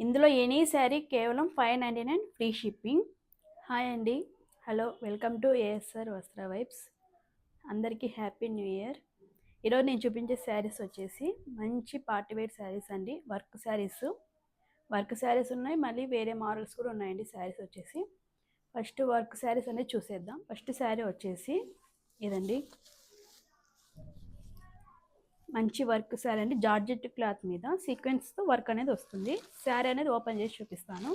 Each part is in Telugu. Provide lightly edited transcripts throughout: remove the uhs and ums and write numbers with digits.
ఇందులో ఎనీ శారీ కేవలం 599 ఫ్రీ షిప్పింగ్. హాయ్ అండి, హలో, వెల్కమ్ టు ఏఎస్ఆర్ వస్త్ర వైబ్స్. అందరికీ హ్యాపీ న్యూ ఇయర్. ఈరోజు నేను చూపించే శారీస్ వచ్చేసి మంచి పార్టీవేర్ శారీస్ అండి. వర్క్ శారీస్ ఉన్నాయి, మళ్ళీ వేరే మోడల్స్ కూడా ఉన్నాయండి. శారీస్ వచ్చేసి ఫస్ట్ వర్క్ శారీస్ అనేది చూసేద్దాం. ఫస్ట్ శారీ వచ్చేసి ఇదండి, మంచి వర్క్ శారీ అండి. జార్జెట్ క్లాత్ మీద సీక్వెన్స్తో వర్క్ అనేది వస్తుంది. శారీ అనేది ఓపెన్ చేసి చూపిస్తాను.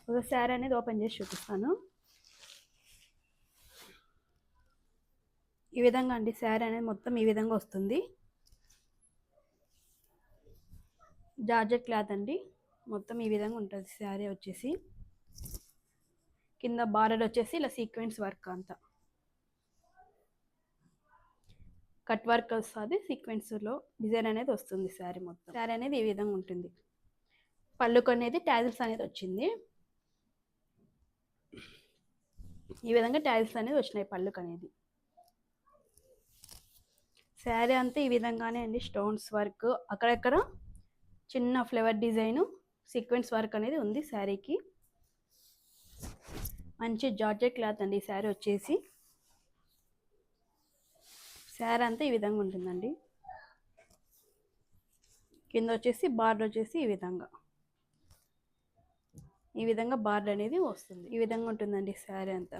ఒక శారీ అనేది ఓపెన్ చేసి చూపిస్తాను. ఈ విధంగా అండి, శారీ అనేది మొత్తం ఈ విధంగా వస్తుంది. జార్జెట్ క్లాత్ అండి, మొత్తం ఈ విధంగా ఉంటుంది. శారీ వచ్చేసి కింద బార్డర్ వచ్చేసి ఇలా సీక్వెన్స్ వర్క్ అంతా కట్ వర్క్ వస్తుంది. సీక్వెన్స్లో డిజైన్ అనేది వస్తుంది. శారీ మొత్తం శారీ అనేది ఈ విధంగా ఉంటుంది. పళ్ళుకు అనేది ట్యాజిల్స్ అనేది వచ్చింది. ఈ విధంగా ట్యాజిల్స్ అనేది వచ్చినాయి పళ్ళుకు అనేది. శారీ అంతా ఈ విధంగానే అండి, స్టోన్స్ వర్క్, అక్కడక్కడ చిన్న ఫ్లవర్ డిజైన్, సీక్వెన్స్ వర్క్ అనేది ఉంది శారీకి. మంచి జార్జెట్ క్లాత్ అండి ఈ శారీ వచ్చేసి. శారీ అంతా ఈ విధంగా ఉంటుందండి. కింద వచ్చేసి బార్డర్ వచ్చేసి ఈ విధంగా బార్డర్ అనేది వస్తుంది. ఈ విధంగా ఉంటుందండి శారీ అంతా.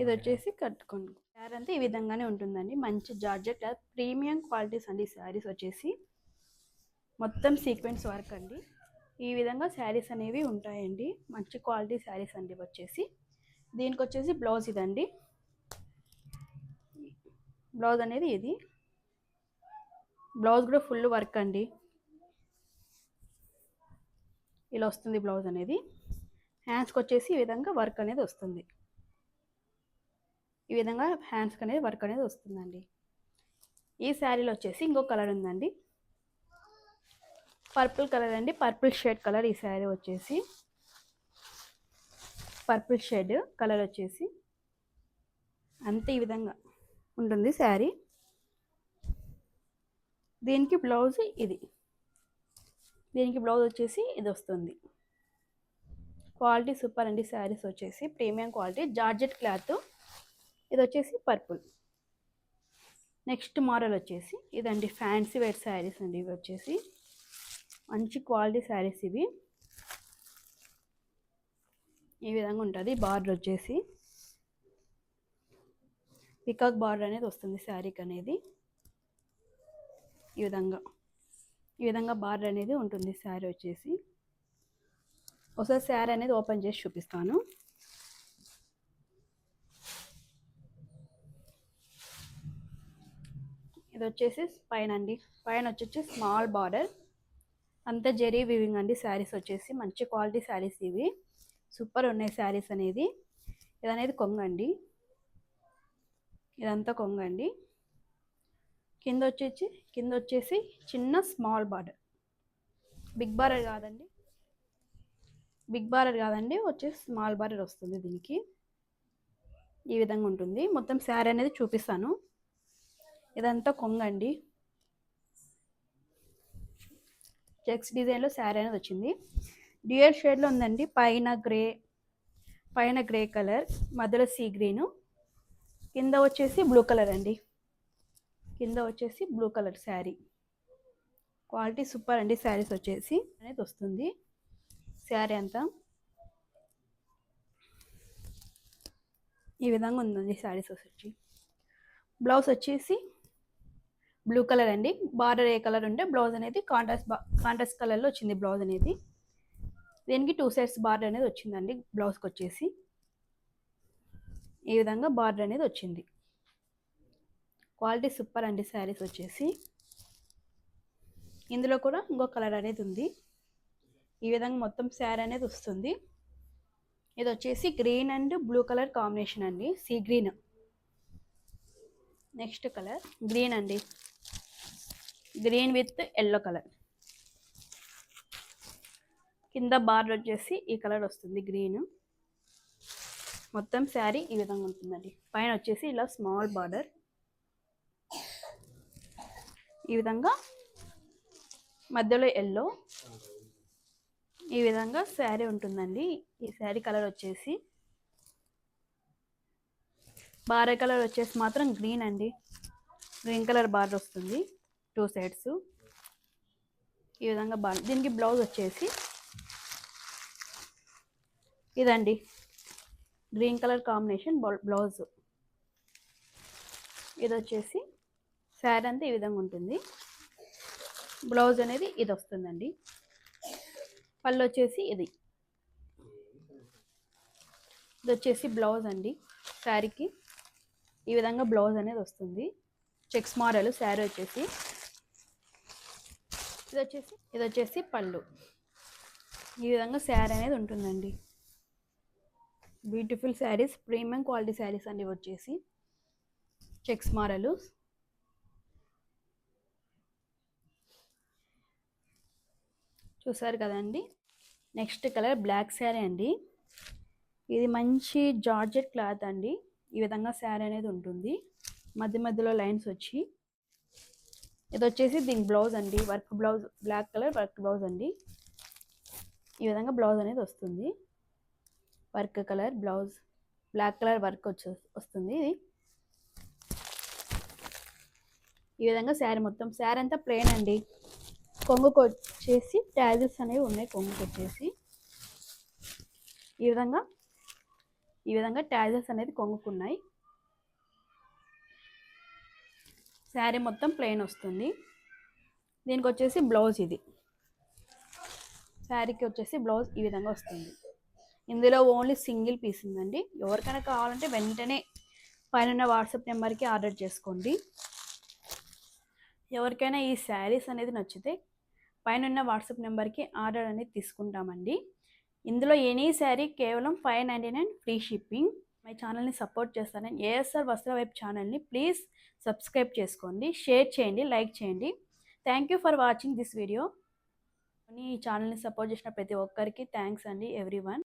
ఇది వచ్చేసి కట్టుకోండి. శారీ అంతా ఈ విధంగానే ఉంటుందండి. మంచి జార్జెట్ క్లాత్, ప్రీమియం క్వాలిటీస్ అండి శారీస్ వచ్చేసి. మొత్తం సీక్వెన్స్ వర్క్ అండి. ఈ విధంగా శారీస్ అనేవి ఉంటాయండి. మంచి క్వాలిటీ శారీస్ అండి వచ్చేసి. దీనికి వచ్చేసి బ్లౌజ్ ఇదండి. బ్లౌజ్ అనేది ఇది. బ్లౌజ్ కూడా ఫుల్ వర్క్ అండి. ఇలా వస్తుంది బ్లౌజ్ అనేది. హ్యాండ్స్కి వచ్చేసి ఈ విధంగా వర్క్ అనేది వస్తుంది. ఈ విధంగా హ్యాండ్స్కి అనేది వర్క్ అనేది వస్తుందండి. ఈ శారీలో వచ్చేసి ఇంకో కలర్ ఉందండి, పర్పుల్ కలర్ అండి. పర్పుల్ షేడ్ కలర్ ఈ శారీ వచ్చేసి. పర్పుల్ షేడ్ కలర్ వచ్చేసి అంతే ఈ విధంగా ఉంటుంది శారీ. దీనికి బ్లౌజ్ ఇది. దీనికి బ్లౌజ్ వచ్చేసి ఇది వస్తుంది. క్వాలిటీ సూపర్ అండి. శారీస్ వచ్చేసి ప్రీమియం క్వాలిటీ, జార్జెట్ క్లాత్. ఇది వచ్చేసి పర్పుల్. నెక్స్ట్ మోడల్ వచ్చేసి ఇదండి, ఫ్యాన్సీ వేర్ శారీస్ అండి. ఇవి వచ్చేసి మంచి క్వాలిటీ శారీస్ ఇవి. ఈ విధంగా ఉంటుంది. బార్డర్ వచ్చేసి పికాక్ బార్డర్ అనేది వస్తుంది శారీకి అనేది. ఈ విధంగా బార్డర్ అనేది ఉంటుంది శారీ వచ్చేసి. ఒకసారి శారీ అనేది ఓపెన్ చేసి చూపిస్తాను. ఇది వచ్చేసి పైన అండి. పైన వచ్చేసి స్మాల్ బార్డర్, అంతా జెరీ వీవింగ్ అండి. శారీస్ వచ్చేసి మంచి క్వాలిటీ శారీస్ ఇవి. సూపర్ ఉన్నాయి శారీస్ అనేది. ఇది అనేది కొంగండి, ఇదంతా కొంగండి. కింద వచ్చేసి చిన్న స్మాల్ బార్డర్, బిగ్ బార్డర్ కాదండి, వచ్చేసి స్మాల్ బార్డర్ వస్తుంది దీనికి. ఈ విధంగా ఉంటుంది. మొత్తం శారీ అనేది చూపిస్తాను. ఇదంతా కొంగండి. చెక్స్ డిజైన్లో శారీ అనేది వచ్చింది. డ్యూయల్ షేడ్లో ఉందండి. పైన గ్రే కలర్, మధ్యలో సీ గ్రీను, కింద వచ్చేసి బ్లూ కలర్ అండి. కింద వచ్చేసి blue colour sari. Quality super అండి. శారీస్ వచ్చేసి అనేది వస్తుంది. శారీ అంతా ఈ విధంగా ఉందండి. శారీస్ వచ్చి బ్లౌజ్ వచ్చేసి బ్లూ కలర్ అండి. బార్డర్ ఏ కలర్ ఉంటే బ్లౌజ్ అనేది కాంట్రాస్ట్ కలర్లో వచ్చింది బ్లౌజ్ అనేది. దీనికి 2 సైడ్స్ బార్డర్ అనేది వచ్చిందండి. బ్లౌజ్కి వచ్చేసి ఈ విధంగా బార్డర్ అనేది వచ్చింది. క్వాలిటీ సూపర్ అండి శారీస్ వచ్చేసి. ఇందులో కూడా ఇంకో కలర్ అనేది ఉంది. ఈ విధంగా మొత్తం శారీ అనేది వస్తుంది. ఇది వచ్చేసి green and blue colour combination అండి, sea green. Next colour green అండి, గ్రీన్ విత్ ఎల్లో కలర్. కింద బార్డర్ వచ్చేసి ఈ కలర్ వస్తుంది, గ్రీన్. మొత్తం శారీ ఈ విధంగా ఉంటుందండి. పైన వచ్చేసి ఇలా స్మాల్ బార్డర్, ఈ విధంగా మధ్యలో ఎల్లో, ఈ విధంగా శారీ ఉంటుందండి. ఈ శారీ కలర్ వచ్చేసి బార్డర్ కలర్ వచ్చేసి మాత్రం గ్రీన్ అండి. గ్రీన్ కలర్ బార్డర్ వస్తుంది 2 సైడ్స్. ఈ విధంగా బార్డర్. దీనికి బ్లౌజ్ వచ్చేసి ఇదండి, గ్రీన్ కలర్ కాంబినేషన్ బ్లౌజ్. ఇది వచ్చేసి శారీ అంతా ఈ విధంగా ఉంటుంది. బ్లౌజ్ అనేది ఇది వస్తుందండి. పళ్ళు వచ్చేసి ఇది వచ్చేసి బ్లౌజ్ అండి. శారీకి ఈ విధంగా బ్లౌజ్ అనేది వస్తుంది. చెక్స్ మోడల్ శారీ వచ్చేసి. ఇది వచ్చేసి పళ్ళు. ఈ విధంగా శారీ అనేది ఉంటుందండి. Beautiful saris, premium quality saris అండి. వచ్చేసి చెక్స్ మోడల్. చూసారు కదండి. నెక్స్ట్ కలర్ బ్లాక్ శారీ అండి. ఇది మంచి జార్జెట్ క్లాత్ అండి. ఈ విధంగా శారీ అనేది ఉంటుంది. మధ్య మధ్యలో లైన్స్ వచ్చి. ఇది వచ్చేసి దీని బ్లౌజ్ అండి. Work blouse, black colour work blouse అండి. ఈ విధంగా బ్లౌజ్ అనేది వస్తుంది. Work colour blouse, black colour work వస్తుంది. ఇది ఈ విధంగా శారీ మొత్తం. శారీ అంతా ప్లెయిన్ అండి. కొంగుకు వచ్చేసి ట్యాజెస్ అనేవి ఉన్నాయి. కొంగుకు వచ్చేసి ఈ విధంగా ట్యాజెస్ అనేది కొంగుకున్నాయి. శారీ మొత్తం ప్లెయిన్ వస్తుంది. దీనికి వచ్చేసి బ్లౌజ్. ఇది శారీకి వచ్చేసి బ్లౌజ్ ఈ విధంగా వస్తుంది. ఇందులో ఓన్లీ సింగిల్ పీస్ ఉందండి. ఎవరికైనా కావాలంటే వెంటనే పైన వాట్సాప్ నెంబర్కి ఆర్డర్ చేసుకోండి. ఎవరికైనా ఈ శారీస్ అనేది నచ్చితే పైన వాట్సాప్ నెంబర్కి ఆర్డర్ అనేది తీసుకుంటామండి. ఇందులో ఎనీ శారీ కేవలం 599 ఫ్రీ షిప్పింగ్. మై ఛానల్ని సపోర్ట్ చేస్తానని ఏఎస్ఆర్ వస్త్ర వైబ్ ఛానల్ని ప్లీజ్ సబ్స్క్రైబ్ చేసుకోండి, షేర్ చేయండి, లైక్ చేయండి. Thank you for watching this video. ఈ ఛానల్ని సపోర్ట్ చేసిన ప్రతి ఒక్కరికి థ్యాంక్స్ అండి ఎవ్రీవన్.